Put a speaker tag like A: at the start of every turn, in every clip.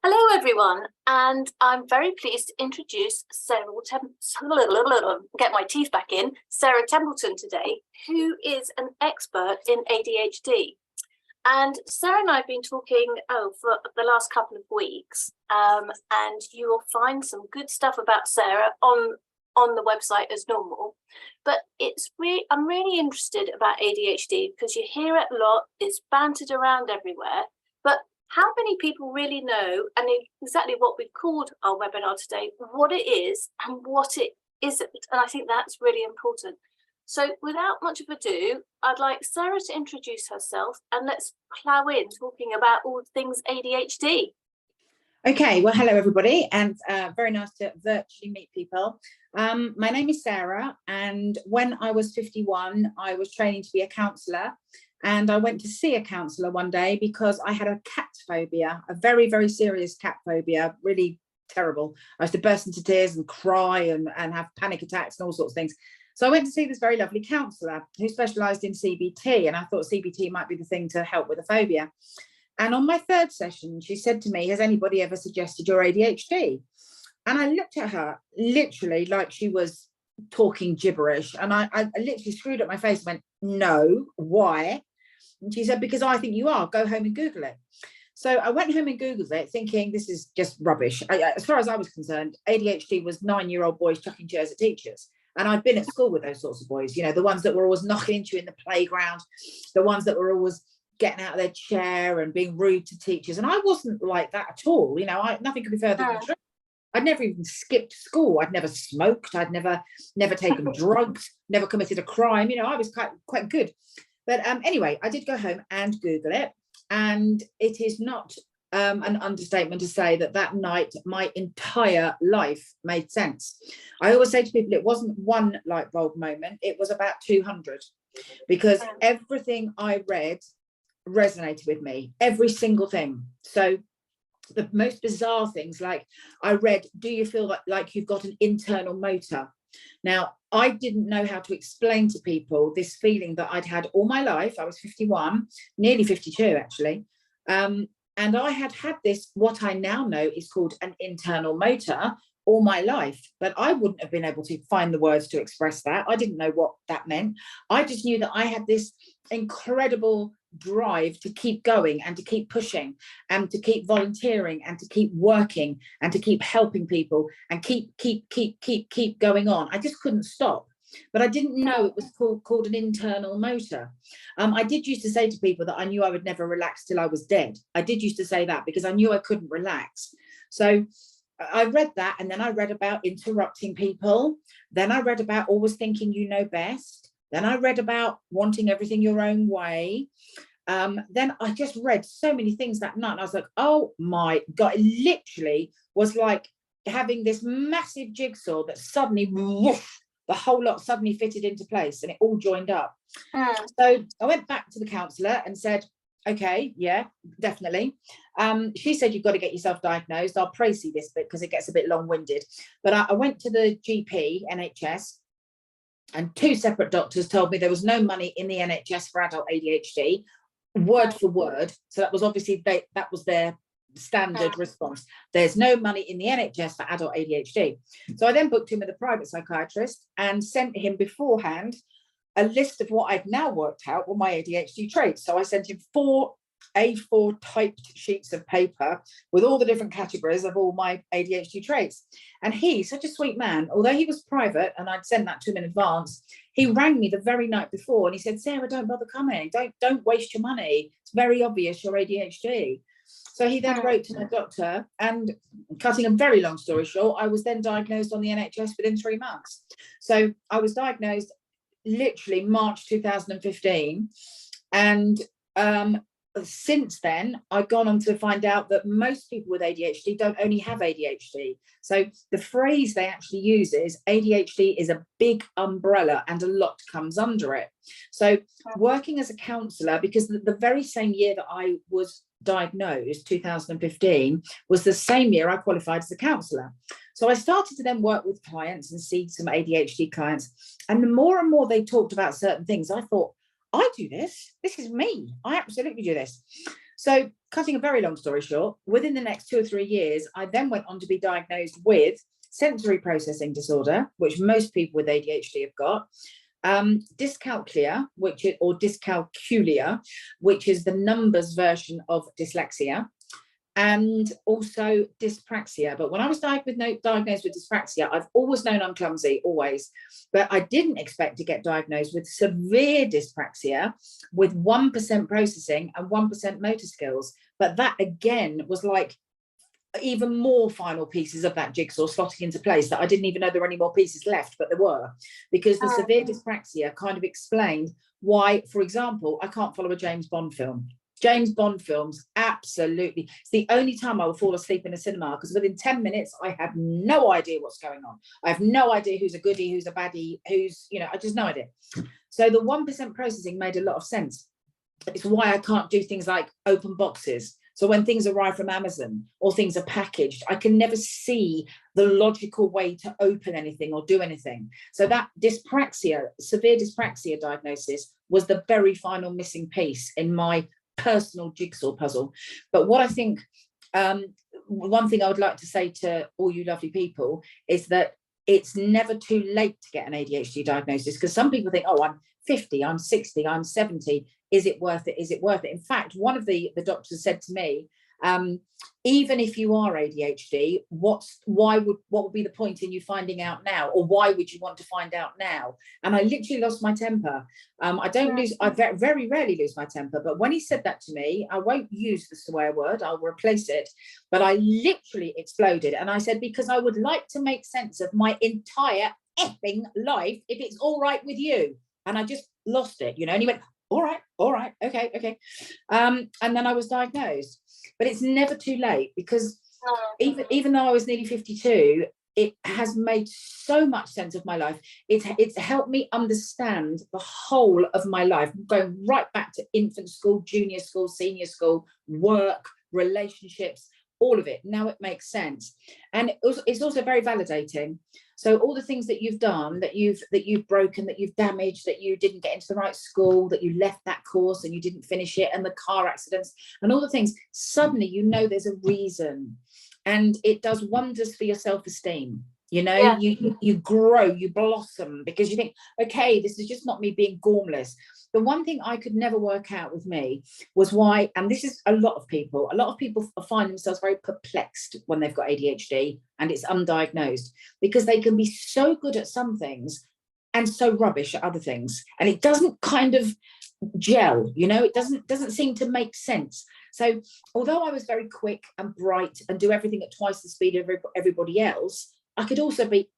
A: Hello everyone, and I'm very pleased to introduce get my teeth back in, Sarah Templeton today, who is an expert in ADHD. And Sarah and I have been talking for the last couple of weeks, and you will find some good stuff about Sarah on the website as normal. But I'm really interested about ADHD because you hear it a lot, it's bantered around everywhere, but how many people really know, and exactly what we've called our webinar today, what it is and what it isn't? And I think that's really important. So without much of ado, I'd like Sarah to introduce herself and let's plough in talking about all things ADHD.
B: Okay, well, hello everybody, and very nice to virtually meet people. My name is Sarah, and when I was 51, I was training to be a counsellor. And I went to see a counsellor one day because I had a cat phobia, a very, very serious cat phobia, really terrible. I used to burst into tears and cry and have panic attacks and all sorts of things. So I went to see this very lovely counsellor who specialised in CBT, and I thought CBT might be the thing to help with a phobia. And on my third session, she said to me, has anybody ever suggested you're ADHD? And I looked at her literally like she was talking gibberish. And I literally screwed up my face and went, no, why? And she said, because I think you are, go home and Google it. So I went home and Googled it thinking this is just rubbish. As far as I was concerned, ADHD was 9-year-old boys chucking chairs at teachers. And I'd been at school with those sorts of boys, you know, the ones that were always knocking into you in the playground, the ones that were always getting out of their chair and being rude to teachers. And I wasn't like that at all. You know, nothing could be further from the truth. I'd never even skipped school. I'd never smoked. I'd never taken drugs, never committed a crime. You know, I was quite good. But anyway, I did go home and Google it. And it is not an understatement to say that night, my entire life made sense. I always say to people, it wasn't one light bulb moment. It was about 200, because everything I read resonated with me, every single thing. So the most bizarre things, like I read, do you feel like you've got an internal motor? Now, I didn't know how to explain to people this feeling that I'd had all my life. I was 51, nearly 52 actually. And I had this, what I now know is called an internal motor, all my life, but I wouldn't have been able to find the words to express that. I didn't know what that meant. I just knew that I had this incredible drive to keep going and to keep pushing and to keep volunteering and to keep working and to keep helping people and keep going on. I just couldn't stop. But I didn't know it was called an internal motor. I did used to say to people that I knew I would never relax till I was dead. I did used to say that because I knew I couldn't relax. So I read that, and then I read about interrupting people. Then I read about always thinking you know best. Then I read about wanting everything your own way. Then I just read so many things that night. And I was like, oh my God, it literally was like having this massive jigsaw that suddenly, whoosh, the whole lot suddenly fitted into place and it all joined up. So I went back to the counsellor and said, okay, yeah, definitely. She said, you've got to get yourself diagnosed. I'll précis this bit because it gets a bit long-winded. But I went to the GP, NHS, and 2 separate doctors told me there was no money in the NHS for adult ADHD, word for word. So that was obviously, that was their standard response. There's no money in the NHS for adult ADHD. So I then booked him with a private psychiatrist and sent him beforehand a list of what I've now worked out were my ADHD traits. So I sent him 4 A4 typed sheets of paper with all the different categories of all my ADHD traits. And he's such a sweet man. Although he was private and I'd sent that to him in advance, he rang me the very night before and he said, Sarah, don't bother coming. Don't waste your money. It's very obvious you're ADHD. So he then wrote to my doctor, and cutting a very long story short, I was then diagnosed on the NHS within 3 months. So I was diagnosed literally March 2015. And since then, I've gone on to find out that most people with ADHD don't only have ADHD. So the phrase they actually use is ADHD is a big umbrella and a lot comes under it. So working as a counsellor, because the very same year that I was diagnosed, 2015, was the same year I qualified as a counsellor. So I started to then work with clients and see some ADHD clients. And the more and more they talked about certain things, I thought, I do this. This is me. I absolutely do this. So cutting a very long story short, within the next 2 or 3 years, I then went on to be diagnosed with sensory processing disorder, which most people with ADHD have got, dyscalculia, or dyscalculia, which is the numbers version of dyslexia, and also dyspraxia. But when I was diagnosed with dyspraxia, I've always known I'm clumsy, always. But I didn't expect to get diagnosed with severe dyspraxia with 1% processing and 1% motor skills. But that, again, was like even more final pieces of that jigsaw slotting into place that I didn't even know there were any more pieces left, but there were, because the severe dyspraxia kind of explained why, for example, I can't follow a James Bond film. James Bond films, absolutely. It's the only time I will fall asleep in a cinema, because within 10 minutes, I have no idea what's going on. I have no idea who's a goodie, who's a baddie, who's, I just no idea. So the 1% processing made a lot of sense. It's why I can't do things like open boxes. So when things arrive from Amazon or things are packaged, I can never see the logical way to open anything or do anything. So that dyspraxia, severe dyspraxia diagnosis, was the very final missing piece in my personal jigsaw puzzle. But what I think, one thing I would like to say to all you lovely people is that it's never too late to get an ADHD diagnosis, because some people think, oh, I'm 50, I'm 60, I'm 70. Is it worth it? Is it worth it? In fact, one of the doctors said to me, even if you are ADHD, what would be the point in you finding out now? Or why would you want to find out now? And I literally lost my temper. I very rarely lose my temper. But when he said that to me, I won't use the swear word, I'll replace it. But I literally exploded. And I said, because I would like to make sense of my entire effing life, if it's all right with you. And I just lost it, and he went, all right, okay. And then I was diagnosed. But it's never too late, because even though I was nearly 52, it has made so much sense of my life. It's helped me understand the whole of my life, going right back to infant school, junior school, senior school, work, relationships, all of it. Now it makes sense. And it's also very validating. So all the things that you've done, that you've broken, that you've damaged, that you didn't get into the right school, that you left that course and you didn't finish it, and the car accidents and all the things, suddenly there's a reason, and it does wonders for your self-esteem. You grow, you blossom, because you think, okay, this is just not me being gormless. The one thing I could never work out with me was why, and this is a lot of people find themselves very perplexed when they've got ADHD and it's undiagnosed, because they can be so good at some things and so rubbish at other things, and it doesn't kind of gel, it doesn't seem to make sense. So although I was very quick and bright and do everything at twice the speed of everybody else, I could also be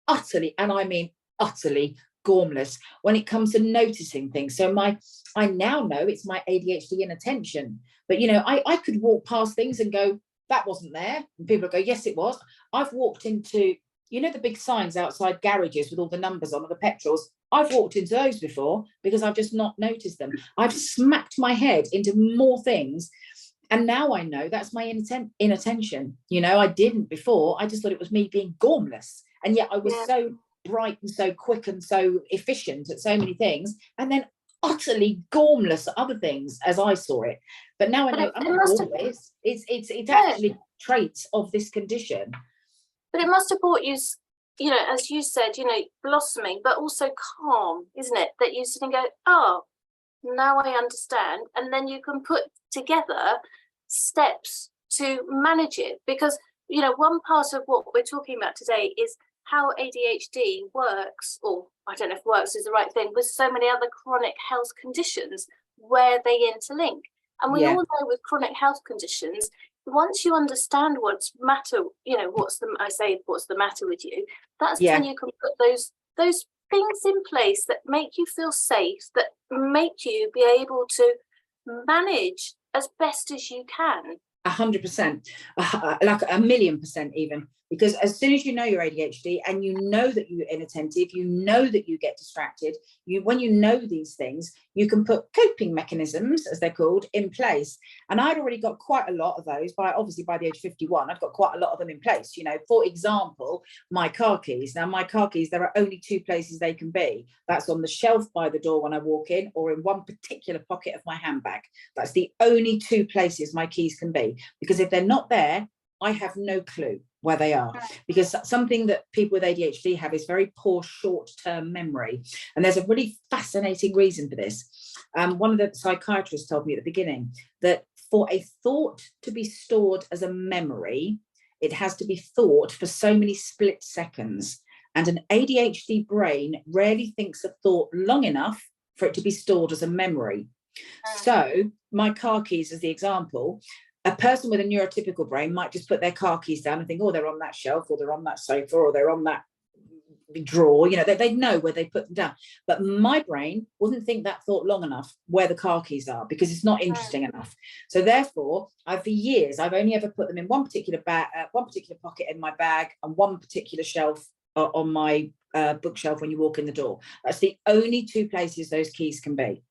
B: utterly, and I mean utterly, gormless when it comes to noticing things. So I now know it's my ADHD inattention. But I could walk past things and go, that wasn't there, and people go, yes it was. I've walked into the big signs outside garages with all the numbers on, or the petrols. I've walked into those before because I've just not noticed them. I've smacked my head into more things, and now I know that's my inattention. I didn't before. I just thought it was me being gormless, and yet I was so bright and so quick and so efficient at so many things, and then utterly gormless at other things as I saw it. But now I know it's actually traits of this condition.
A: But it must have brought you, as you said, blossoming, but also calm, isn't it? That you sit and go, oh, now I understand. And then you can put together steps to manage it. Because, one part of what we're talking about today is how ADHD works, or I don't know if works is the right thing, with so many other chronic health conditions where they interlink. And we all know with chronic health conditions, once you understand what's the matter with you, that's when you can put those things in place that make you feel safe, that make you be able to manage as best as you can.
B: 100%, like 1,000,000% even, because as soon as you know you're ADHD and you know that you're inattentive, you know that you get distracted, when you know these things, you can put coping mechanisms, as they're called, in place. And I'd already got quite a lot of those obviously by the age of 51. I've got quite a lot of them in place. For example, my car keys. Now, my car keys, there are only two places they can be. That's on the shelf by the door when I walk in, or in one particular pocket of my handbag. That's the only two places my keys can be, because if they're not there, I have no clue where they are, because something that people with ADHD have is very poor short-term memory. And there's a really fascinating reason for this. One of the psychiatrists told me at the beginning that for a thought to be stored as a memory, it has to be thought for so many split seconds. And an ADHD brain rarely thinks a thought long enough for it to be stored as a memory. So my car keys, as the example, a person with a neurotypical brain might just put their car keys down and think, oh, they're on that shelf, or they're on that sofa, or they're on that drawer. They know where they put them down. But my brain wouldn't think that thought long enough where the car keys are, because it's not interesting enough. So therefore, for years, I've only ever put them in one particular pocket in my bag, and one particular shelf on my bookshelf when you walk in the door. That's the only two places those keys can be,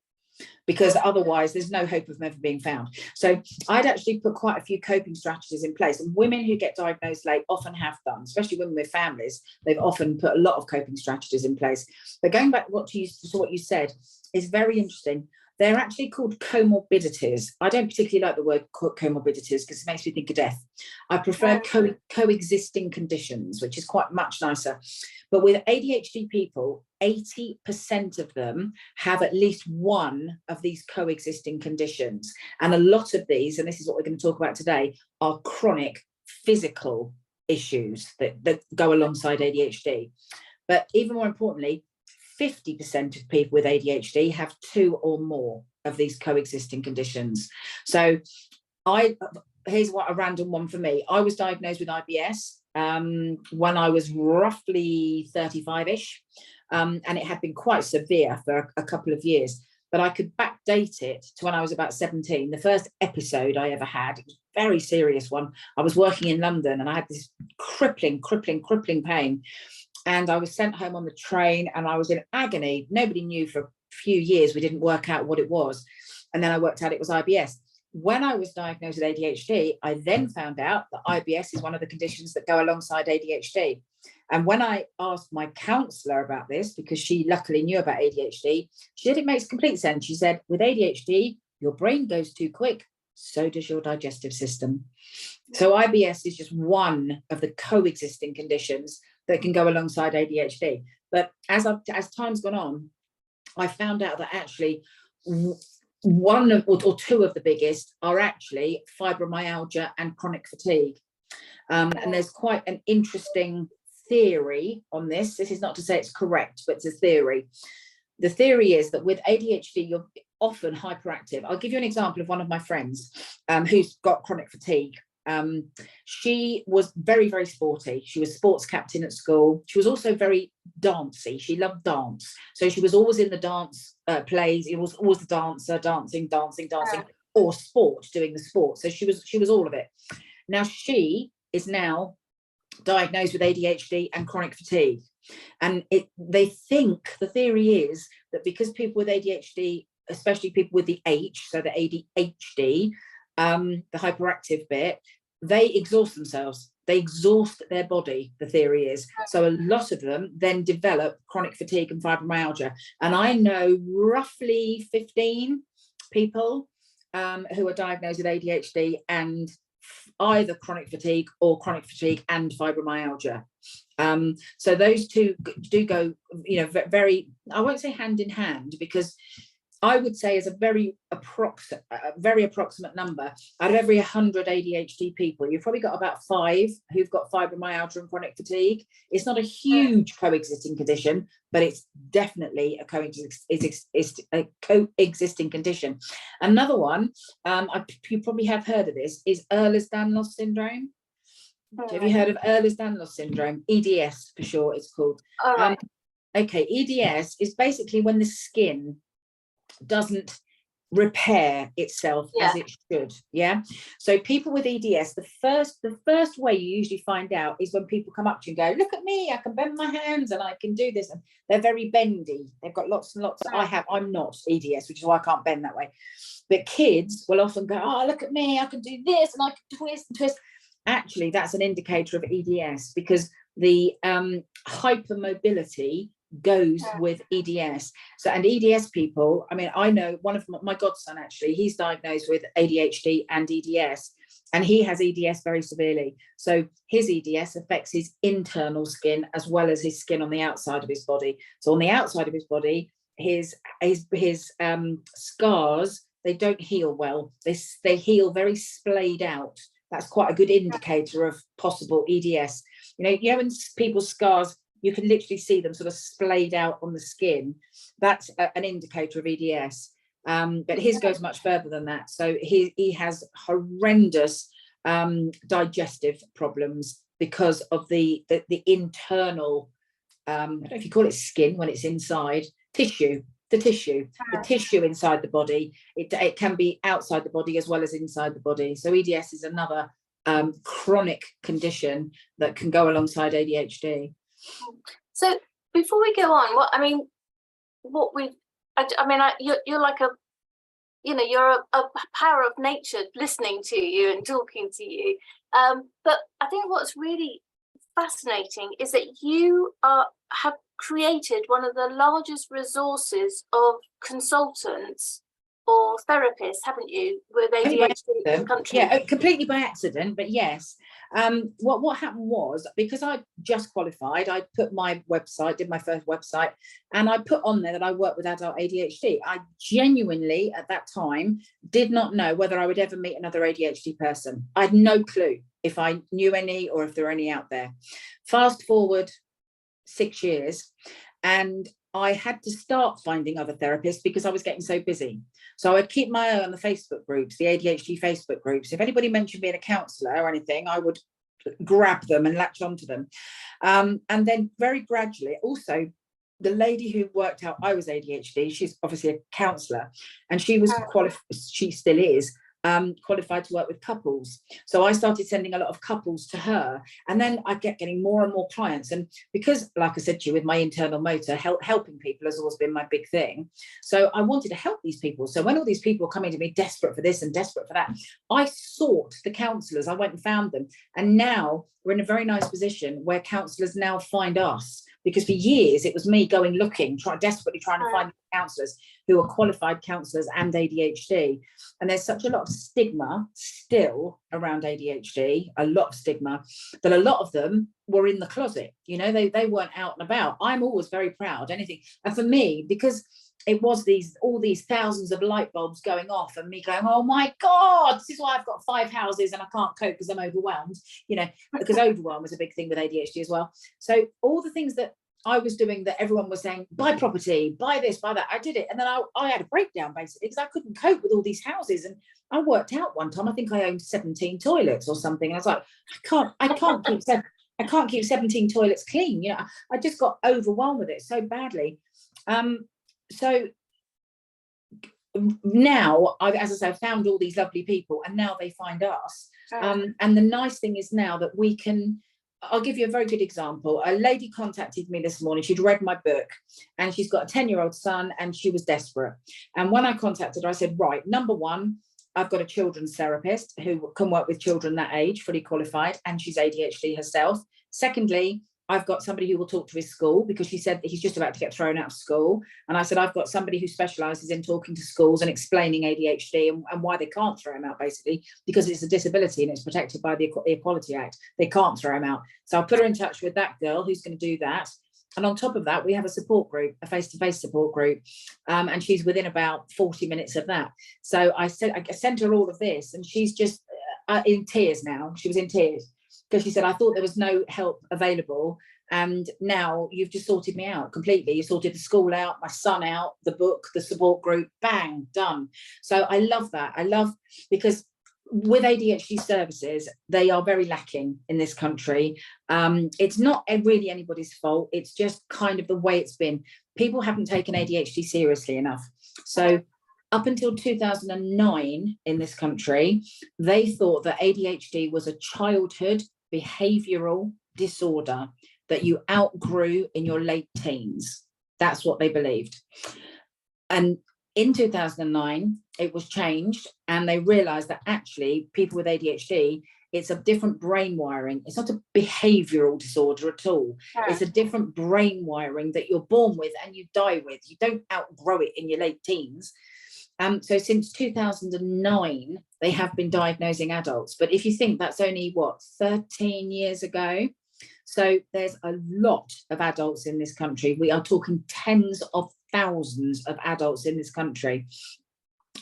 B: because otherwise there's no hope of them ever being found. So I'd actually put quite a few coping strategies in place, and women who get diagnosed late often have done, especially women with families. They've often put a lot of coping strategies in place. But going back to what you said is very interesting. They're actually called comorbidities. I don't particularly like the word comorbidities because it makes me think of death. I prefer coexisting conditions, which is quite much nicer. But with ADHD people, 80% of them have at least one of these coexisting conditions. And a lot of these, and this is what we're going to talk about today, are chronic physical issues that go alongside ADHD. But even more importantly, 50% of people with ADHD have two or more of these coexisting conditions. So here's a random one for me. I was diagnosed with IBS when I was roughly 35-ish, and it had been quite severe for a couple of years. But I could backdate it to when I was about 17. The first episode I ever had, it was a very serious one. I was working in London and I had this crippling pain. And I was sent home on the train and I was in agony. Nobody knew for a few years. We didn't work out what it was. And then I worked out it was IBS. When I was diagnosed with ADHD, I then found out that IBS is one of the conditions that go alongside ADHD. And when I asked my counsellor about this, because she luckily knew about ADHD, she said it makes complete sense. She said, with ADHD, your brain goes too quick, so does your digestive system. So IBS is just one of the coexisting conditions that can go alongside ADHD. But as time's gone on, I found out that actually one or two of the biggest are actually fibromyalgia and chronic fatigue. And there's quite an interesting theory on this. This is not to say it's correct, but it's a theory. The theory is that with ADHD, you're often hyperactive. I'll give you an example of one of my friends who's got chronic fatigue. She was very, very sporty. She was sports captain at school. She was also very dancey. She loved dance. So she was always in the dance plays. It was always the dancer, dancing, or sport, doing the sport. So she was all of it. Now she is now diagnosed with ADHD and chronic fatigue. And they think, the theory is that because people with ADHD, especially people with the H, so the ADHD, the hyperactive bit, they exhaust themselves. They exhaust their body, the theory is. So a lot of them then develop chronic fatigue and fibromyalgia. And I know roughly 15 people who are diagnosed with ADHD and either chronic fatigue and fibromyalgia. So those two do go, very, I won't say hand in hand, because I would say as a very approximate number, out of every 100 ADHD people, you've probably got about 5 who've got fibromyalgia and chronic fatigue. It's not a huge coexisting condition, but it's definitely a coexisting condition. Another one, you probably have heard of this, is Ehlers-Danlos syndrome. Have you heard of Ehlers-Danlos syndrome? EDS for short, it's called. Okay, EDS is basically when the skin doesn't repair itself as it should. Yeah. So people with EDS, the first way you usually find out is when people come up to you and go, look at me, I can bend my hands and I can do this. And they're very bendy. They've got lots and lots. I'm not EDS, which is why I can't bend that way. But kids will often go, oh, look at me, I can do this and I can twist and twist. Actually, that's an indicator of EDS, because the hypermobility goes with EDS. So, and EDS people, I mean, I know one of my godson, actually, he's diagnosed with ADHD and EDS, and he has EDS very severely. So his EDS affects his internal skin as well as his skin on the outside of his body. So on the outside of his body, his scars, they don't heal well. They heal very splayed out. That's quite a good indicator of possible EDS. You know, when people's scars, you can literally see them sort of splayed out on the skin. That's an indicator of EDS. But his goes much further than that. So he has horrendous digestive problems because of the internal, I don't know if you call it skin when it's inside, tissue. The tissue inside the body, it can be outside the body as well as inside the body. So EDS is another chronic condition that can go alongside ADHD.
A: So before we go on, you're like a, you're a power of nature listening to you and talking to you. But I think what's really fascinating is that you have created one of the largest resources of consultants or therapists, haven't you, with ADHD in the country?
B: Yeah, completely by accident, but yes. What happened was, because I just qualified, I put my website, did my first website, and I put on there that I work with adult ADHD. I genuinely, at that time, did not know whether I would ever meet another ADHD person. I had no clue if I knew any or if there were any out there. Fast forward 6 years, and I had to start finding other therapists because I was getting so busy. So I'd keep my eye on the Facebook groups, the ADHD Facebook groups. If anybody mentioned being a counsellor or anything, I would grab them and latch onto them. And then very gradually, also, the lady who worked out I was ADHD, she's obviously a counsellor, and she was qualified, she still is, qualified to work with couples. So I started sending a lot of couples to her, and then I kept getting more and more clients. And because, like I said to you, with my internal motor, helping people has always been my big thing. So I wanted to help these people. So when all these people coming to me desperate for this and desperate for that, I sought the counsellors. I went and found them. And now we're in a very nice position where counsellors now find us, because for years it was me going looking, desperately trying to find counsellors who are qualified counsellors and ADHD. And there's such a lot of stigma still around ADHD, a lot of stigma, that a lot of them were in the closet. You know, they weren't out and about. I'm always very proud, anything. And for me, because it was all these thousands of light bulbs going off and me going, oh my God, this is why I've got 5 houses and I can't cope because I'm overwhelmed, you know, because overwhelm is a big thing with ADHD as well. So all the things that I was doing that everyone was saying, buy property, buy this, buy that, I did it. And then I had a breakdown basically because I couldn't cope with all these houses. And I worked out one time, I think I owned 17 toilets or something. And I was like, I can't keep 17 toilets clean. You know, I just got overwhelmed with it so badly. So now, as I say, I've found all these lovely people, and now they find us. And the nice thing is now that we can, I'll give you a very good example. A lady contacted me this morning. She'd read my book, and she's got a 10-year-old son, and she was desperate. And when I contacted her, I said, right, number one, I've got a children's therapist who can work with children that age, fully qualified, and she's ADHD herself. Secondly, I've got somebody who will talk to his school, because she said he's just about to get thrown out of school. And I said, I've got somebody who specialises in talking to schools and explaining ADHD and why they can't throw him out, basically, because it's a disability and it's protected by the Equality Act. They can't throw him out. So I'll put her in touch with that girl who's going to do that. And on top of that, we have a support group, a face-to-face support group. And she's within about 40 minutes of that. So I sent her all of this, and she's just in tears now. She was in tears, because she said, I thought there was no help available, and now you've just sorted me out completely. You sorted the school out, my son out, the book, the support group, bang, done. So I love that. I love, because with ADHD services, they are very lacking in this country. It's not really anybody's fault. It's just kind of the way it's been. People haven't taken ADHD seriously enough. So up until 2009 in this country, they thought that ADHD was a childhood behavioural disorder that you outgrew in your late teens. That's what they believed. And in 2009, it was changed, and they realised that actually people with ADHD, it's a different brain wiring. It's not a behavioural disorder at all. It's a different brain wiring that you're born with and you die with. You don't outgrow it in your late teens. So since 2009, they have been diagnosing adults. But if you think that's only, 13 years ago? So there's a lot of adults in this country. We are talking tens of thousands of adults in this country.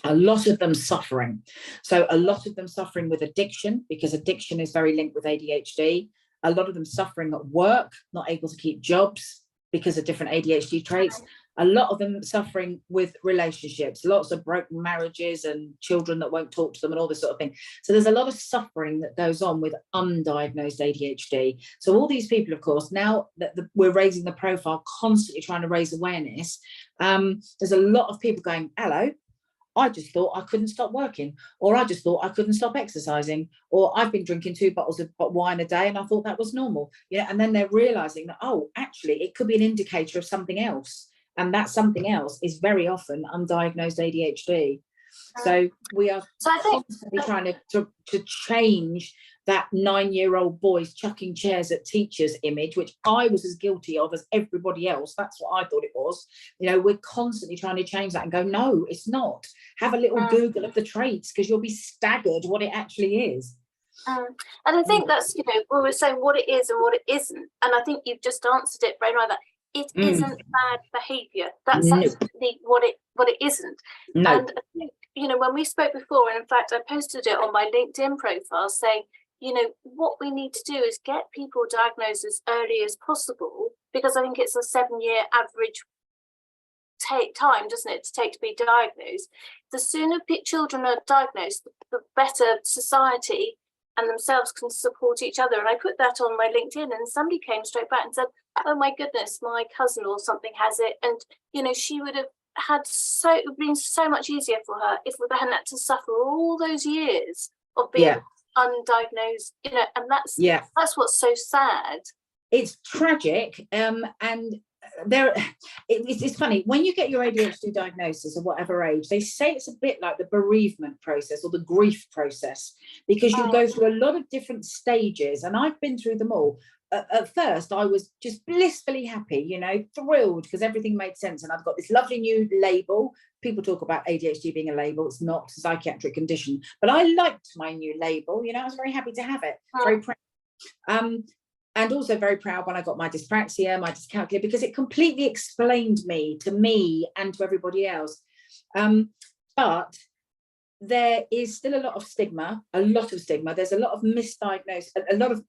B: A lot of them suffering. So a lot of them suffering with addiction, because addiction is very linked with ADHD. A lot of them suffering at work, not able to keep jobs because of different ADHD traits. A lot of them suffering with relationships, lots of broken marriages and children that won't talk to them and all this sort of thing. So there's a lot of suffering that goes on with undiagnosed ADHD. So all these people, of course, now that we're raising the profile, constantly trying to raise awareness, there's a lot of people going, hello, I just thought I couldn't stop working, or I just thought I couldn't stop exercising, or I've been drinking 2 bottles of wine a day and I thought that was normal. And then they're realizing that, oh, actually, it could be an indicator of something else. And that something else is very often undiagnosed ADHD. So we are constantly trying to change that 9-year-old boys chucking chairs at teachers image, which I was as guilty of as everybody else. That's what I thought it was. We're constantly trying to change that and go, no, it's not. Have a little Google of the traits, because you'll be staggered what it actually is.
A: And I think that's, we were saying what it is and what it isn't. And I think you've just answered it very well. That it isn't bad behaviour. That's actually what it isn't. No. And I think, when we spoke before, and in fact I posted it on my LinkedIn profile saying, what we need to do is get people diagnosed as early as possible, because I think it's a 7-year average time, doesn't it, to take to be diagnosed. The sooner children are diagnosed, the better society and themselves can support each other. And I put that on my LinkedIn, and somebody came straight back and said, oh my goodness, my cousin or something has it, and she would have had it would have been so much easier for her if we hadn't had to suffer all those years of being undiagnosed, and that's what's so sad.
B: It's tragic. And it's funny, when you get your ADHD diagnosis at whatever age, they say it's a bit like the bereavement process or the grief process, because you go through a lot of different stages, and I've been through them all. At first I was just blissfully happy, thrilled, because everything made sense, and I've got this lovely new label. People talk about ADHD being a label. It's not a psychiatric condition, but I liked my new label. I was very happy to have it, very proud. And also very proud when I got my dyspraxia, my dyscalculia, because it completely explained me and to everybody else. But there is still a lot of stigma. There's a lot of misdiagnosed, a lot of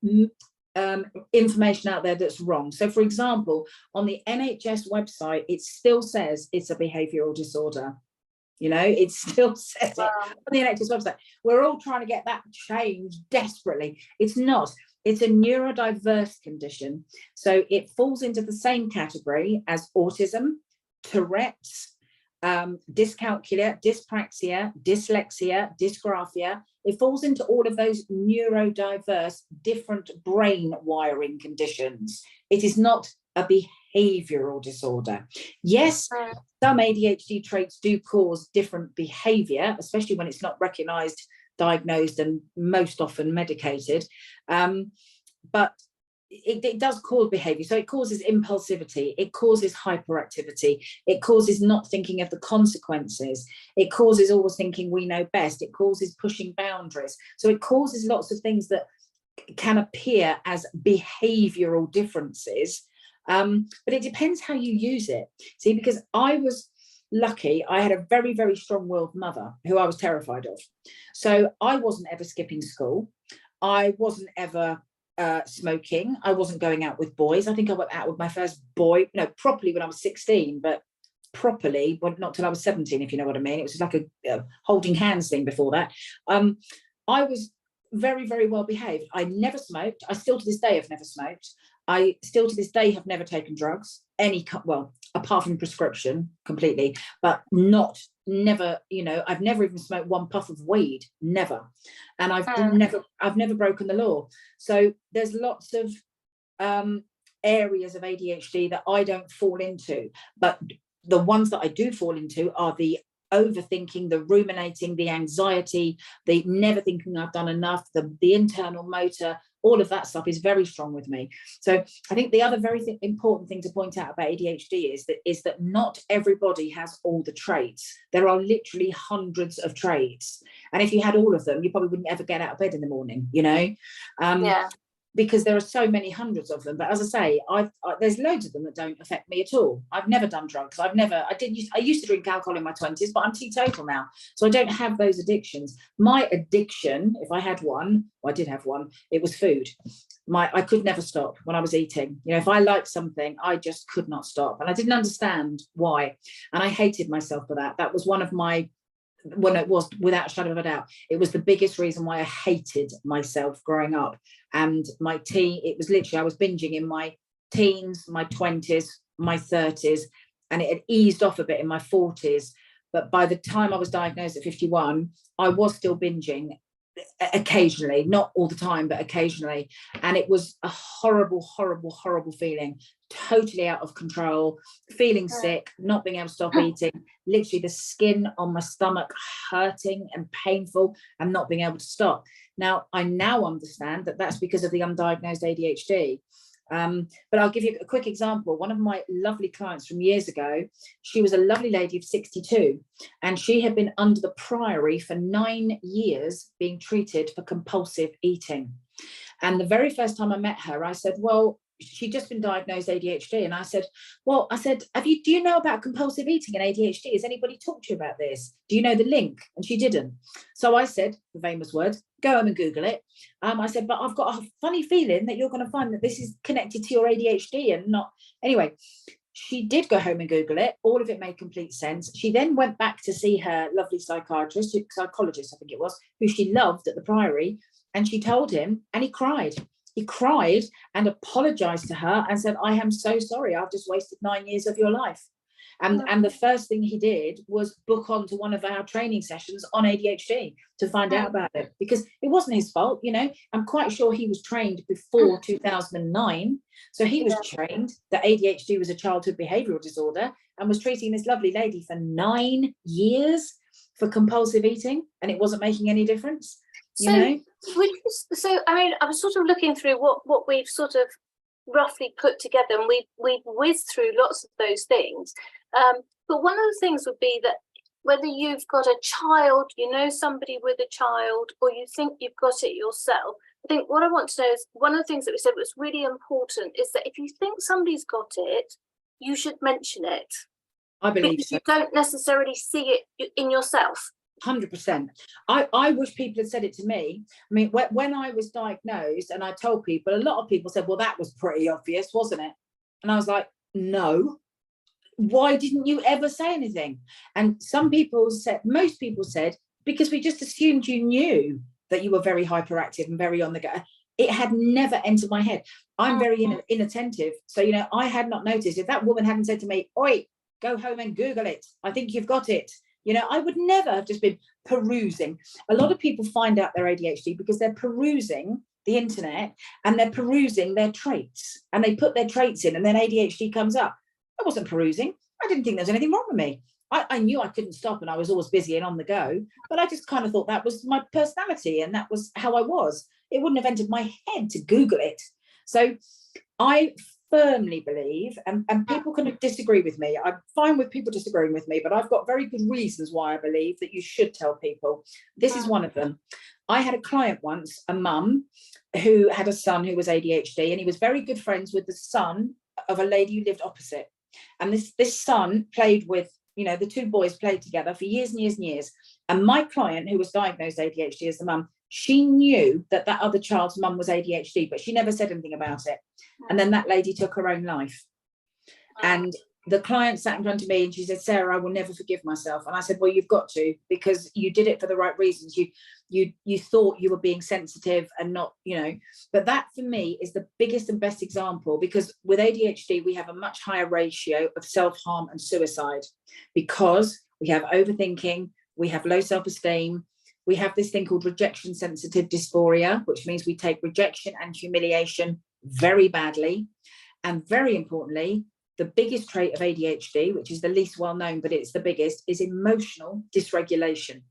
B: information out there that's wrong. So, for example, on the NHS website, it still says it's a behavioural disorder. It still says it on the NHS website. We're all trying to get that changed desperately. It's not. It's a neurodiverse condition. So it falls into the same category as autism, Tourette's, dyscalculia, dyspraxia, dyslexia, dysgraphia. It falls into all of those neurodiverse, different brain wiring conditions. It is not a behavioural disorder. Yes, some ADHD traits do cause different behaviour, especially when it's not recognised, diagnosed, and most often medicated. But it does cause behaviour. So it causes impulsivity, it causes hyperactivity, it causes not thinking of the consequences, it causes always thinking we know best, it causes pushing boundaries. So it causes lots of things that can appear as behavioural differences. But it depends how you use it. See, because I was lucky, I had a very, very strong-willed mother who I was terrified of. So I wasn't ever skipping school. I wasn't ever smoking. I wasn't going out with boys. I think I went out with my first boy, properly when I was 16, but properly, but not till I was 17, if you know what I mean. It was like a holding hands thing before that. I was very, very well behaved. I never smoked. I still to this day have never smoked. I still to this day have never taken drugs, apart from prescription completely, but not never, I've never even smoked one puff of weed, never. And I've never broken the law. So there's lots of areas of ADHD that I don't fall into, but the ones that I do fall into are the overthinking, the ruminating, the anxiety, the never thinking I've done enough, the internal motor, all of that stuff is very strong with me. So I think the other very important thing to point out about ADHD is that not everybody has all the traits. There are literally hundreds of traits. And if you had all of them, you probably wouldn't ever get out of bed in the morning, because there are so many hundreds of them. But as I say, there's loads of them that don't affect me at all. I've never done drugs. I used to drink alcohol in my 20s, but I'm teetotal now. So I don't have those addictions. My addiction, if I had one, I did have one, it was food. I could never stop when I was eating. If I liked something, I just could not stop. And I didn't understand why. And I hated myself for that. That was one of my, when it was, without a shadow of a doubt, it was the biggest reason why I hated myself growing up. And it was literally, I was binging in my teens, my 20s, my 30s, and it had eased off a bit in my 40s. But by the time I was diagnosed at 51, I was still binging occasionally, not all the time, but occasionally. And it was a horrible, horrible, horrible feeling, totally out of control, feeling sick, not being able to stop eating, literally the skin on my stomach hurting and painful and not being able to stop. Now, I now understand that that's because of the undiagnosed ADHD. But I'll give you a quick example. One of my lovely clients from years ago, she was a lovely lady of 62, and she had been under the Priory for 9 years being treated for compulsive eating. And the very first time I met her, I said, well, she'd just been diagnosed ADHD. And I said, do you know about compulsive eating and ADHD? Has anybody talked to you about this? Do you know the link? And she didn't. So I said, the famous words, go home and Google it. I said, but I've got a funny feeling that you're going to find that this is connected to your ADHD and not. Anyway, she did go home and Google it. All of it made complete sense. She then went back to see her lovely psychologist, I think it was, who she loved at the Priory. And she told him, and he cried. He cried and apologized to her and said, I am so sorry. I've just wasted 9 years of your life. And the first thing he did was book on to one of our training sessions on ADHD to find out about it, because it wasn't his fault. I'm quite sure he was trained before 2009. So he was trained that ADHD was a childhood behavioural disorder and was treating this lovely lady for 9 years for compulsive eating, and it wasn't making any difference. I was sort of looking through what we've sort of roughly put together, and we've whizzed through lots of those things. But one of the things would be that whether you've got a child, somebody with a child, or you think you've got it yourself, I think what I want to know is, one of the things that we said was really important is that if you think somebody's got it, you should mention it. I believe so. You don't necessarily see it in yourself. 100%. I wish people had said it to me. I mean, when I was diagnosed and I told people, a lot of people said, well, that was pretty obvious, wasn't it? And I was like, no. Why didn't you ever say anything? And most people said, because we just assumed you knew that you were very hyperactive and very on the go. It had never entered my head. I'm very inattentive. So, I had not noticed. If that woman hadn't said to me, oi, go home and Google it, I think you've got it. I would never have just been perusing. A lot of people find out they're ADHD because they're perusing the internet and they're perusing their traits, and they put their traits in and then ADHD comes up. I wasn't perusing. I didn't think there was anything wrong with me. I knew I couldn't stop and I was always busy and on the go, but I just kind of thought that was my personality and that was how I was. It wouldn't have entered my head to Google it. So I firmly believe, and people can disagree with me, I'm fine with people disagreeing with me, but I've got very good reasons why I believe that you should tell people. This is one of them. I had a client once, a mum, who had a son who was ADHD, and he was very good friends with the son of a lady who lived opposite. And this son played with, the two boys played together for years and years and years. And my client, who was diagnosed ADHD as the mum, she knew that other child's mum was ADHD, but she never said anything about it. And then that lady took her own life. And the client sat in front of me and she said, Sarah, I will never forgive myself. And I said, well, you've got to, because you did it for the right reasons. You thought you were being sensitive and not, but that for me is the biggest and best example, because with ADHD, we have a much higher ratio of self-harm and suicide, because we have overthinking, we have low self-esteem, we have this thing called rejection sensitive dysphoria, which means we take rejection and humiliation very badly. And very importantly, the biggest trait of ADHD, which is the least well known, but it's the biggest, is emotional dysregulation.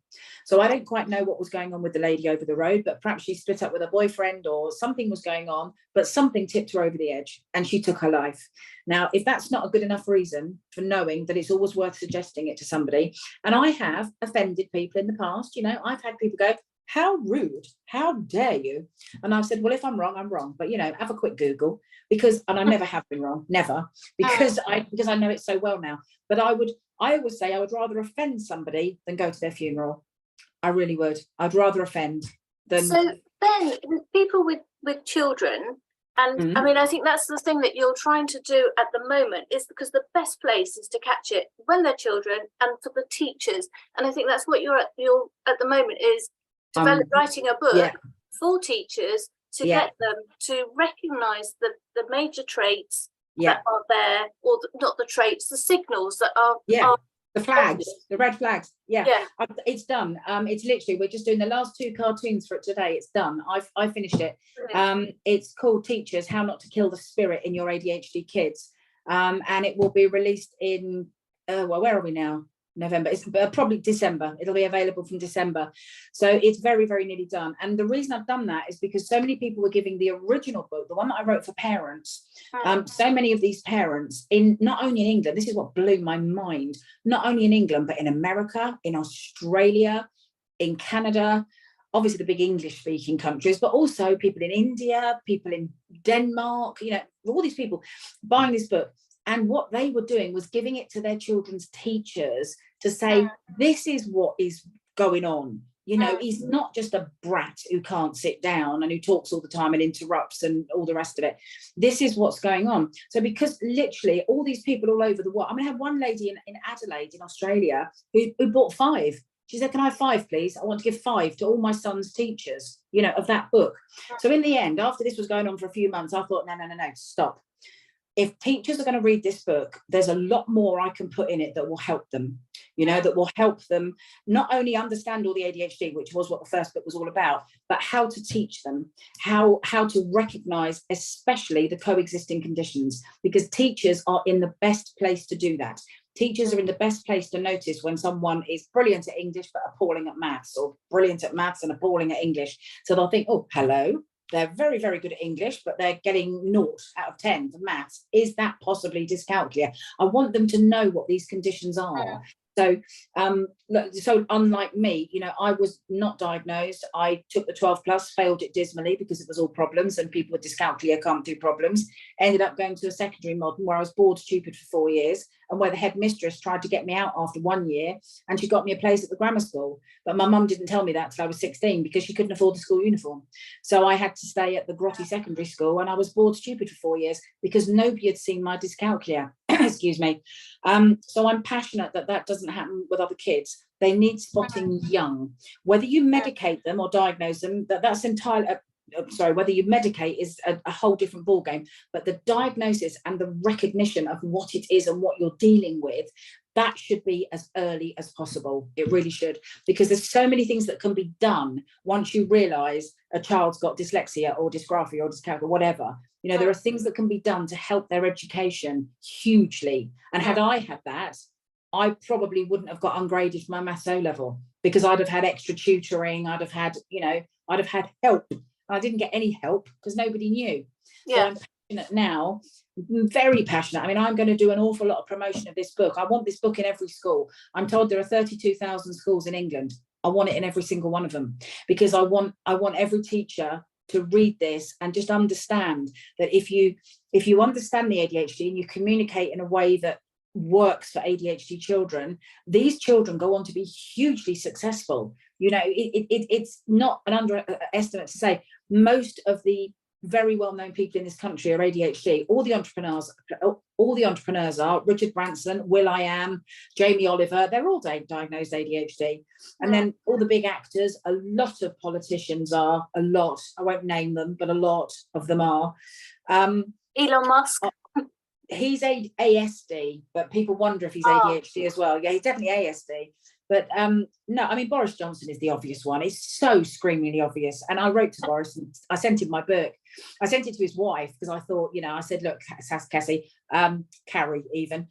B: So I don't quite know what was going on with the lady over the road, but perhaps she split up with her boyfriend or something was going on, but something tipped her over the edge and she took her life. Now, if that's not a good enough reason for knowing that it's always worth suggesting it to somebody, and I have offended people in the past, you know, I've had people go, how rude, how dare you? And I've said, well, if I'm wrong, I'm wrong. But, you know, have a quick Google, because, and I never have been wrong, never, because I know it so well now. But I always say I would rather offend somebody than go to their funeral. I really would. I'd rather offend than.
A: So then with people with children, and I mean, I think that's the thing that you're trying to do at the moment, is because the best place is to catch it when they're children and for the teachers. And I think that's what you're at the moment, is writing a book for teachers to get them to recognise the major traits that are there, or not the traits, the signals that are
B: the flags, the red flags. It's done. It's literally, we're just doing the last 2 cartoons for it today. It's done. I finished it. It's called Teachers, How Not to Kill the Spirit in Your ADHD Kids. And it will be released in well, where are we now? November. It's probably December. It'll be available from December. So it's very, very nearly done. And the reason I've done that is because so many people were giving the original book, the one that I wrote for parents. So many of these parents, in not only in England, this is what blew my mind, not only in England, but in America, in Australia, in Canada, obviously the big English speaking countries, but also people in India, people in Denmark, you know, all these people buying this book. And what they were doing was giving it to their children's teachers to say, this is what is going on. You know, he's not just a brat who can't sit down and who talks all the time and interrupts and all the rest of it. This is what's going on. So because literally all these people all over the world, I mean, I had one lady in Adelaide in Australia who bought 5. She said, can I have 5, please? I want to give 5 to all my son's teachers, you know, of that book. So in the end, after this was going on for a few months, I thought, no, stop. If teachers are going to read this book, there's a lot more I can put in it that will help them, you know, that will help them not only understand all the ADHD, which was what the first book was all about, but how to teach them, how to recognise especially the coexisting conditions, because teachers are in the best place to do that. Teachers are in the best place to notice when someone is brilliant at English but appalling at maths, or brilliant at maths and appalling at English. So they'll think, oh, hello. They're very, very good at English, but they're getting 0 out of 10 for maths. Is that possibly dyscalculia? I want them to know what these conditions are. So, so unlike me, you know, I was not diagnosed. I took the 12 plus, failed it dismally because it was all problems, and people with dyscalculia can't do problems. Ended up going to a secondary modern where I was bored stupid for 4 years, and where the headmistress tried to get me out after 1 year, and she got me a place at the grammar school. But my mum didn't tell me that till I was 16 because she couldn't afford the school uniform. So I had to stay at the grotty secondary school, and I was bored stupid for 4 years because nobody had seen my dyscalculia. Excuse me. So I'm passionate that doesn't happen with other kids. They need spotting young. Whether you medicate them or diagnose them, that's entirely, whether you medicate is a whole different ballgame. But the diagnosis and the recognition of what it is and what you're dealing with, that should be as early as possible. It really should, because there's so many things that can be done once you realise a child's got dyslexia or dysgraphia or dyscalculia, whatever. You know, there are things that can be done to help their education hugely. And had I had that, I probably wouldn't have got ungraded for my maths O level, because I'd have had extra tutoring. I'd have had, you know, I'd have had help. I didn't get any help because nobody knew. So I'm passionate now, very passionate. I mean, I'm going to do an awful lot of promotion of this book. I want this book in every school. I'm told there are 32,000 schools in England. I want it in every single one of them, because I want every teacher to read this and just understand that if you understand the ADHD and you communicate in a way that works for ADHD children, these children go on to be hugely successful. You know, it's not an underestimate to say most of the very well-known people in this country are ADHD. All the entrepreneurs are Richard Branson, will.i.am, Jamie Oliver. They're all diagnosed ADHD. And then all the big actors, a lot of politicians are, a lot. I won't name them, but a lot of them are.
A: Elon Musk.
B: he's ASD, but people wonder if he's
A: Oh,
B: ADHD as well. Yeah, he's definitely ASD. But no, I mean, Boris Johnson is the obvious one. It's so screamingly obvious. And I wrote to Boris and I sent him my book. I sent it to his wife because I thought, you know, I said, look, Cassie, Carrie even,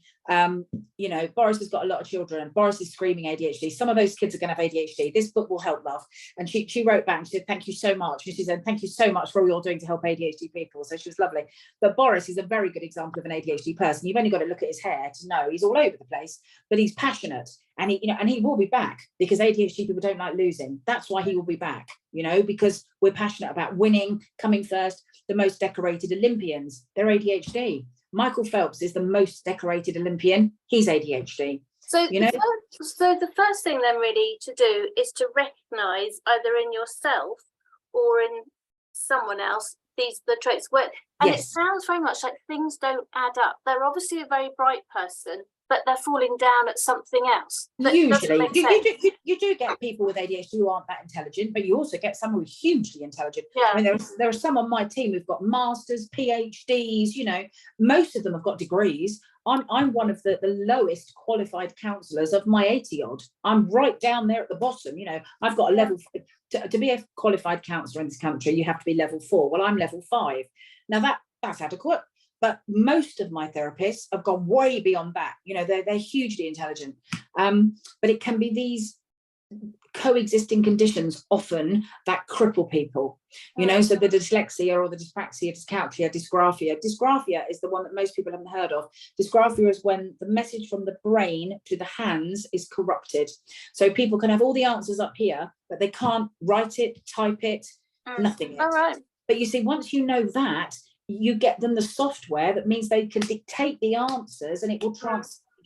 B: you know, Boris has got a lot of children. Boris is screaming ADHD. Some of those kids are going to have ADHD. This book will help, love. And she wrote back and she said, thank you so much. And she said, thank you so much for all you're doing to help ADHD people. So she was lovely. But Boris is a very good example of an ADHD person. You've only got to look at his hair to know he's all over the place, but he's passionate. And he, you know, and he will be back because ADHD people don't like losing. That's why he will be back, you know, because we're passionate about winning, coming first. The most decorated Olympians, they're ADHD. Michael Phelps is the most decorated Olympian. He's ADHD.
A: So,
B: you know,
A: so the first thing then really to do is to recognise either in yourself or in someone else the traits. And yes. It sounds very much like things don't add up. They're obviously a very bright person, but they're falling down at something else.
B: Usually, you do get people with ADHD who aren't that intelligent, but you also get someone who's hugely intelligent.
A: Yeah.
B: I mean, there are some on my team who've got masters, PhDs. You know, most of them have got degrees. I'm one of the lowest qualified counsellors of my 80 odd. I'm right down there at the bottom. You know, I've got a level to be a qualified counsellor in this country. You have to be level 4. Well, I'm level 5. Now that's adequate. But most of my therapists have gone way beyond that. You know, they're hugely intelligent. But it can be these coexisting conditions often that cripple people, you know, so the dyslexia or the dyspraxia, dyscalculia, dysgraphia. Dysgraphia is the one that most people haven't heard of. Dysgraphia is when the message from the brain to the hands is corrupted. So people can have all the answers up here, but they can't write it, type it, nothing.
A: All right.
B: But you see, once you know that, you get them the software that means they can dictate the answers and it will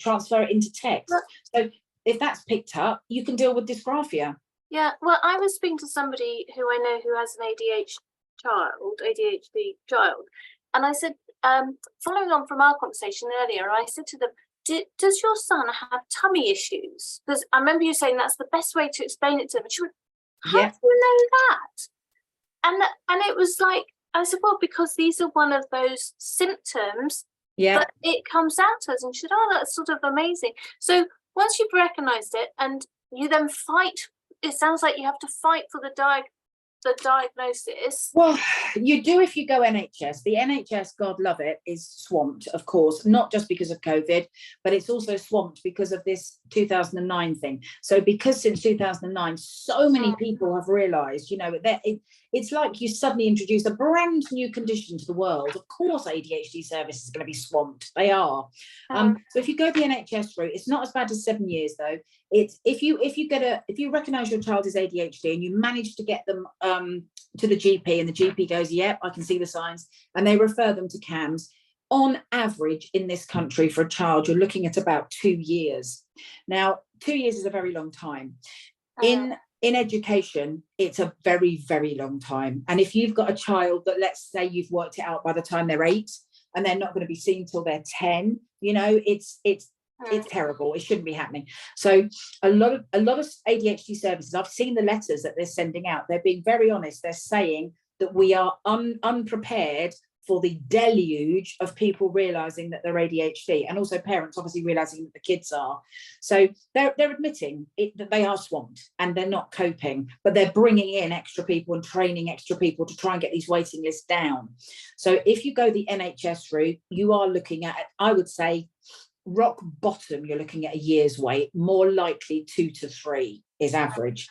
B: transfer it into text. So if that's picked up, you can deal with dysgraphia.
A: Yeah, well, I was speaking to somebody who I know who has an ADHD child, and I said, following on from our conversation earlier, I said to them, does your son have tummy issues? Because I remember you saying that's the best way to explain it to them. And she went, how do you know that? And it was like, I said, well, because these are one of those symptoms that it comes out to us. And she said, oh, that's sort of amazing. So once you've recognised it and you then fight, it sounds like you have to fight for the diagnosis.
B: Well, you do if you go NHS. The NHS, God love it, is swamped, of course, not just because of COVID, but it's also swamped because of this 2009 thing. So because since 2009, so many people have realised, you know, that it's like you suddenly introduce a brand new condition to the world. Of course, ADHD service is going to be swamped. They are. So if you go the NHS route, it's not as bad as 7 years though. It's if you recognise your child is ADHD and you manage to get them to the GP and the GP goes, yep, I can see the signs, and they refer them to CAMS. On average in this country for a child, you're looking at about 2 years. Now, 2 years is a very long time. In education, it's a very, very long time. And if you've got a child that, let's say you've worked it out by the time they're 8 and they're not going to be seen till they're 10, you know, it's terrible. It shouldn't be happening. So a lot of ADHD services, I've seen the letters that they're sending out. They're being very honest. They're saying that we are unprepared for the deluge of people realizing that they're ADHD, and also parents obviously realizing that the kids are. So they're admitting that they are swamped and they're not coping, but they're bringing in extra people and training extra people to try and get these waiting lists down. So if you go the NHS route, you are looking at, I would say, rock bottom, you're looking at a year's wait. More likely 2 to 3 is average.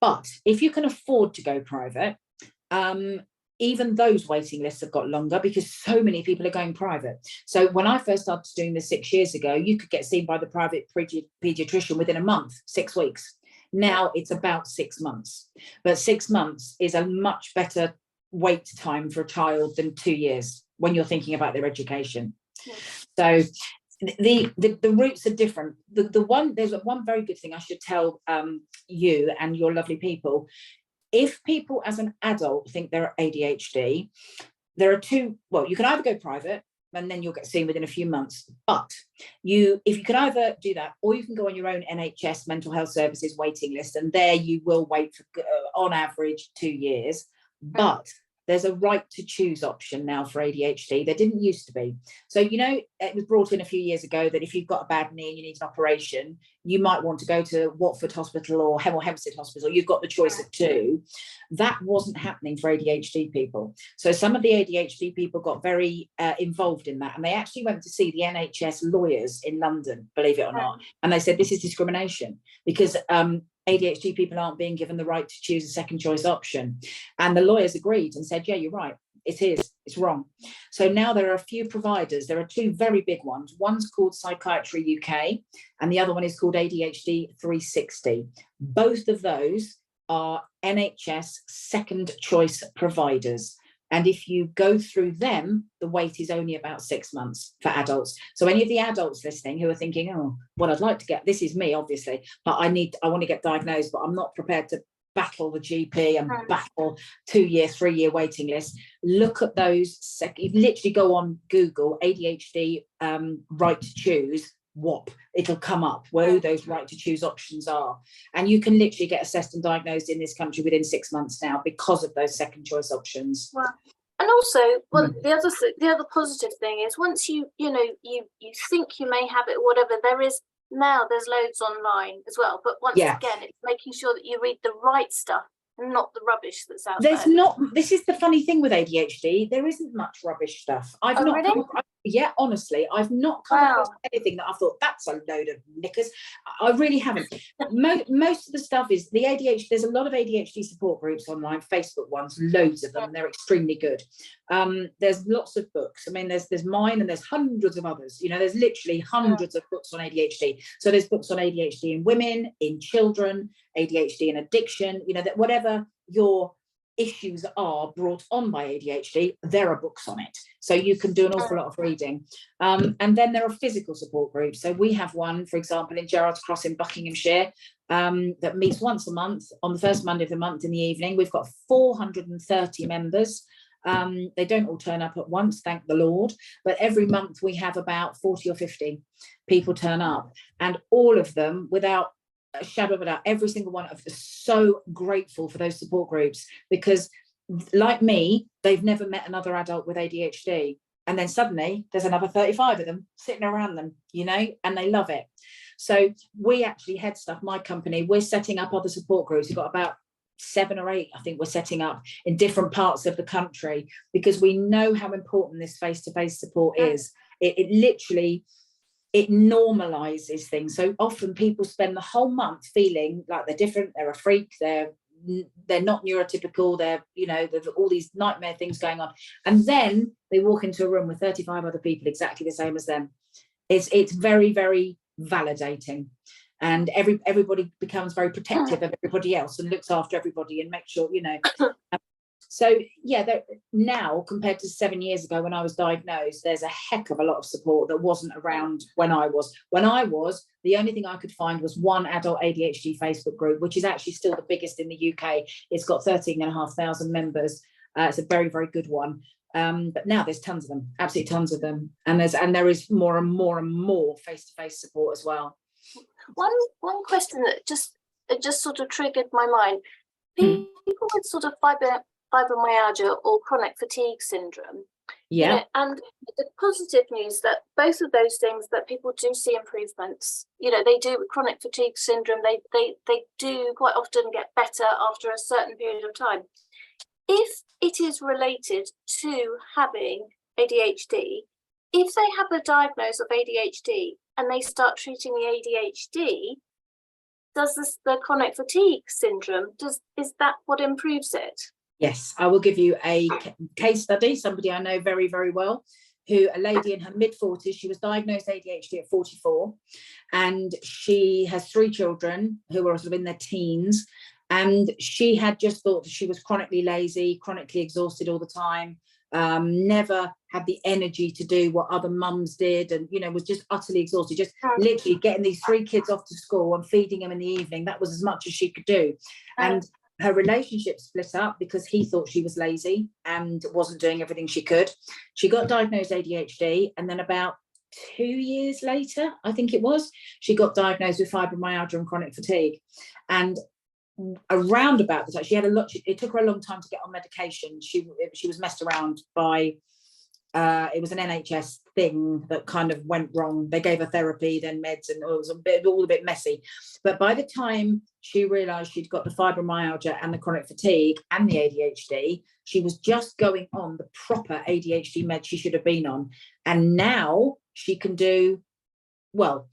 B: But if you can afford to go private, even those waiting lists have got longer because so many people are going private. So when I first started doing this 6 years ago, you could get seen by the private paediatrician within a month, 6 weeks. Now it's about 6 months, but 6 months is a much better wait time for a child than 2 years when you're thinking about their education. So the routes are different. There's one very good thing I should tell you and your lovely people. If people as an adult think they're ADHD, there are two, well, you can either go private and then you'll get seen within a few months, but if you can either do that, or you can go on your own NHS mental health services waiting list, and there you will wait for on average 2 years. But there's a right to choose option now for ADHD. There didn't used to be. So, you know, it was brought in a few years ago that if you've got a bad knee and you need an operation, you might want to go to Watford Hospital or Hemel Hempstead Hospital. You've got the choice of two. That wasn't happening for ADHD people. So some of the ADHD people got very involved in that. And they actually went to see the NHS lawyers in London, believe it or not. And they said, this is discrimination because ADHD people aren't being given the right to choose a second choice option. And the lawyers agreed and said, yeah, you're right. It is. It's wrong. So now there are a few providers. There are two very big ones. One's called Psychiatry UK and the other one is called ADHD 360. Both of those are NHS second choice providers. And if you go through them, the wait is only about 6 months for adults. So any of the adults listening who are thinking, oh, well, I'd like to get, this is me, obviously, but I want to get diagnosed, but I'm not prepared to battle the GP and battle 2-year, 3-year waiting lists. Look at those. You literally go on Google, ADHD right to choose, WAP, it'll come up where those right to choose options are. And you can literally get assessed and diagnosed in this country within 6 months now because of those second choice options.
A: Wow. And also, well, the other positive thing is once you think you may have it or whatever, there's loads online as well. But once again, it's making sure that you read the right stuff and not the rubbish that's out there.
B: This is the funny thing with ADHD, there isn't much rubbish stuff. Honestly, I've not come across anything that I thought that's a load of knickers. I really haven't. Most of the stuff is the ADHD. There's a lot of ADHD support groups online, Facebook ones, loads of them, and they're extremely good. There's lots of books. I mean, there's mine and there's hundreds of others. You know, there's literally hundreds of books on ADHD. So there's books on ADHD in women, in children, ADHD and addiction, you know, that whatever your issues are brought on by ADHD, there are books on it. So you can do an awful lot of reading. And then there are physical support groups. So we have one, for example, in Gerrard's Cross in Buckinghamshire, that meets once a month on the first Monday of the month in the evening. We've got 430 members. They don't all turn up at once, thank the Lord, but every month we have about 40 or 50 people turn up, and all of them, without a shadow of a doubt, every single one of them is so grateful for those support groups, because like me, they've never met another adult with ADHD, and then suddenly there's another 35 of them sitting around them, you know, and they love it. So we actually, Headstuff, my company, we're setting up other support groups. We've got about 7 or 8, I think, we're setting up in different parts of the country, because we know how important this face-to-face support is. It literally, it normalizes things. So often people spend the whole month feeling like they're different, they're a freak, they're not neurotypical, they're, you know, there's all these nightmare things going on, and then they walk into a room with 35 other people exactly the same as them. It's very, very validating, and everybody becomes very protective of everybody else and looks after everybody and makes sure, you know. So yeah, now compared to 7 years ago when I was diagnosed, there's a heck of a lot of support that wasn't around when I was. The only thing I could find was one adult ADHD Facebook group, which is actually still the biggest in the UK. It's got 13,500 members. It's a very, very good one. But now there's tons of them, absolutely tons of them. And there is more and more and more face-to-face support as well.
A: One question that just sort of triggered my mind. People with sort of fibromyalgia or chronic fatigue syndrome.
B: Yeah.
A: You know, and the positive news that both of those things, that people do see improvements. You know, they do with chronic fatigue syndrome, they do quite often get better after a certain period of time. If it is related to having ADHD, if they have a diagnosis of ADHD and they start treating the ADHD, does the chronic fatigue syndrome, is that what improves it?
B: Yes, I will give you a case study, somebody I know very, very well, a lady in her mid-40s, she was diagnosed ADHD at 44, and she has 3 children who are sort of in their teens, and she had just thought that she was chronically lazy, chronically exhausted all the time, never had the energy to do what other mums did, and, you know, was just utterly exhausted, just literally getting these 3 kids off to school and feeding them in the evening. That was as much as she could do. And her relationship split up because he thought she was lazy and wasn't doing everything she could. She got diagnosed ADHD, and then about 2 years later, I think it was, she got diagnosed with fibromyalgia and chronic fatigue. And around about the time, she had a lot, it took her a long time to get on medication. She was messed around by, it was an NHS thing that kind of went wrong. They gave her therapy, then meds, and it was all a bit messy. But by the time she realised she'd got the fibromyalgia and the chronic fatigue and the ADHD, she was just going on the proper ADHD meds she should have been on. And now she can do, well,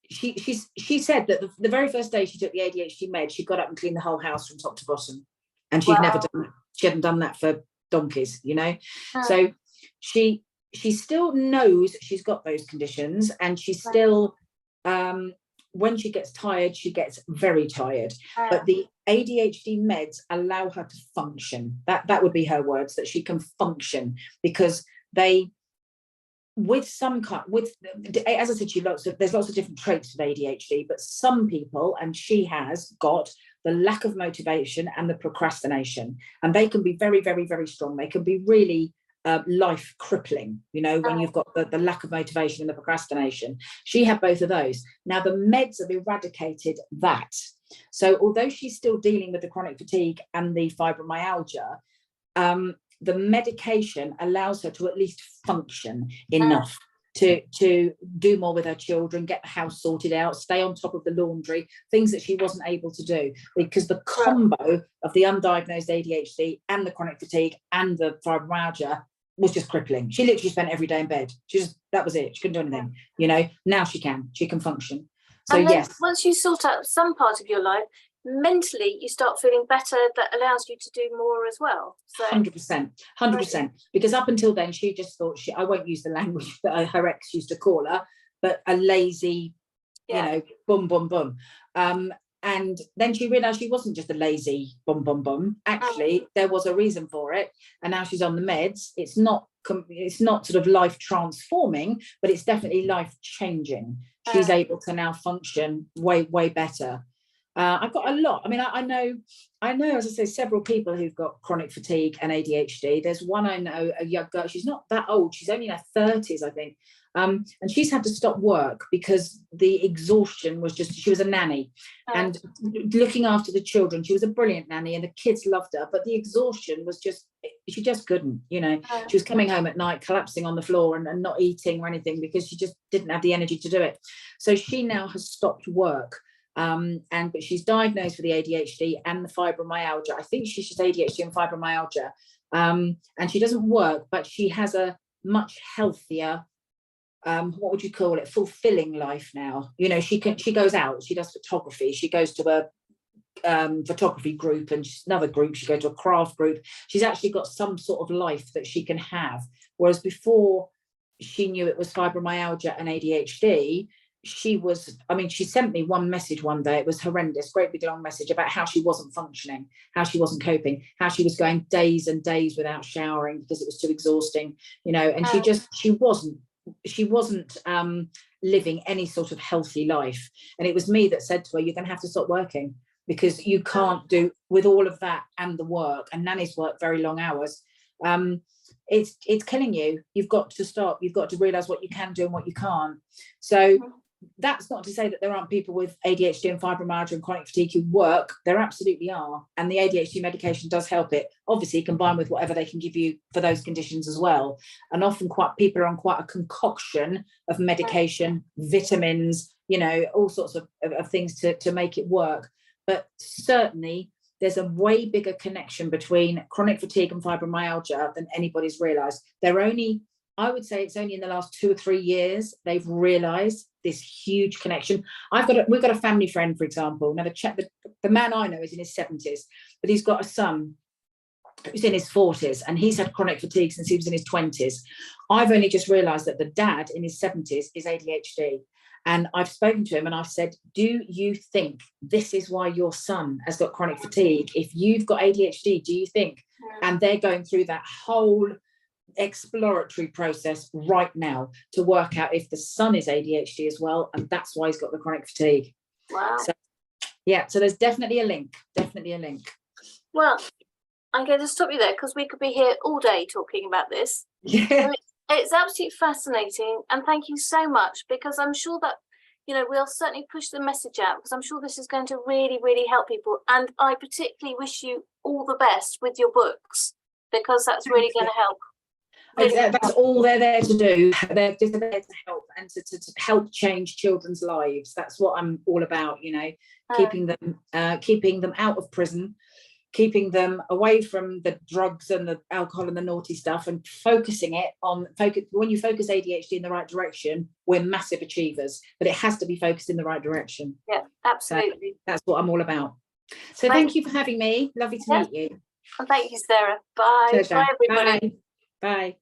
B: she said that the very first day she took the ADHD med, she got up and cleaned the whole house from top to bottom. And she'd never done that. She hadn't done that for donkeys, you know. So she still knows she's got those conditions, and she still, when she gets tired, she gets very tired. But the ADHD meds allow her to function. That would be her words, that she can function, because they, with some kind, with, as I said to you, there's lots of different traits of ADHD, but some people, and she has got the lack of motivation and the procrastination, and they can be very, very, very strong. They can be really life crippling, you know, when you've got the lack of motivation and the procrastination. She had both of those. Now the meds have eradicated that. So although she's still dealing with the chronic fatigue and the fibromyalgia, the medication allows her to at least function enough to do more with her children, get the house sorted out, stay on top of the laundry, things that she wasn't able to do, because the combo of the undiagnosed ADHD and the chronic fatigue and the fibromyalgia was just crippling. She literally spent every day in bed. That was it. She couldn't do anything, you know. Now she can function. So
A: and then
B: yes,
A: once you sort out some part of your life, mentally you start feeling better, that allows you to do more as well. So
B: 100%, because up until then she just thought, I won't use the language that her ex used to call her, but a lazy, you know, boom boom boom. And then she realized she wasn't just a lazy boom boom boom. Actually there was a reason for it, and now she's on the meds. It's not sort of life transforming, but it's definitely life changing. She's able to now function way better. I've got a lot. I mean, I know, as I say, several people who've got chronic fatigue and ADHD. There's one I know, a young girl. She's not that old. She's only in her 30s, I think. And she's had to stop work because the exhaustion was just, she was a nanny and looking after the children. She was a brilliant nanny and the kids loved her, but the exhaustion was just, she just couldn't, you know. She was coming home at night, collapsing on the floor and not eating or anything because she just didn't have the energy to do it. So she now has stopped work. But she's diagnosed with the ADHD and the fibromyalgia. I think she's just ADHD and fibromyalgia. And she doesn't work, but she has a much healthier, what would you call it, fulfilling life now. You know, she goes out, she does photography, she goes to a photography group, and another group, she goes to a craft group. She's actually got some sort of life that she can have. Whereas before she knew it was fibromyalgia and ADHD, she sent me one message one day. It was horrendous, great big long message about how she wasn't functioning, how she wasn't coping, how she was going days and days without showering because it was too exhausting, you know. And she wasn't living any sort of healthy life. And it was me that said to her, you're going to have to stop working, because you can't do, with all of that and the work, and nannies work very long hours, it's killing you. You've got to stop. You've got to realize what you can do and what you can't. So that's not to say that there aren't people with ADHD and fibromyalgia and chronic fatigue who work. There absolutely are. And the ADHD medication does help it, obviously combined with whatever they can give you for those conditions as well. And often people are on quite a concoction of medication, vitamins, you know, all sorts of things to make it work. But certainly there's a way bigger connection between chronic fatigue and fibromyalgia than anybody's realised. I would say it's only in the last 2 or 3 years they've realised this huge connection. We've got a family friend, for example. Now the man I know is in his 70s, but he's got a son who's in his 40s, and he's had chronic fatigue since he was in his 20s. I've only just realised that the dad in his 70s is ADHD. And I've spoken to him and I've said, do you think this is why your son has got chronic fatigue? If you've got ADHD, do you think? And they're going through that whole exploratory process right now to work out if the son is ADHD as well, and that's why he's got the chronic fatigue.
A: Wow.
B: So there's definitely a link.
A: Well, I'm going to stop you there because we could be here all day talking about this.
B: Yeah.
A: It's absolutely fascinating, and thank you so much, because I'm sure that you know, we'll certainly push the message out, because I'm sure this is going to really, really help people. And I particularly wish you all the best with your books, because that's really going to help. Really
B: That's all they're there to do. They're just there to help, and to help change children's lives. That's what I'm all about, you know, keeping them out of prison, keeping them away from the drugs and the alcohol and the naughty stuff, and focusing it on when you focus ADHD in the right direction, we're massive achievers, but it has to be focused in the right direction.
A: Yeah, absolutely.
B: That's what I'm all about. So thank you for having me. Lovely to meet you.
A: And thank you, Sarah. Bye.
B: Pleasure.
A: Bye, everybody.
B: Bye. Bye.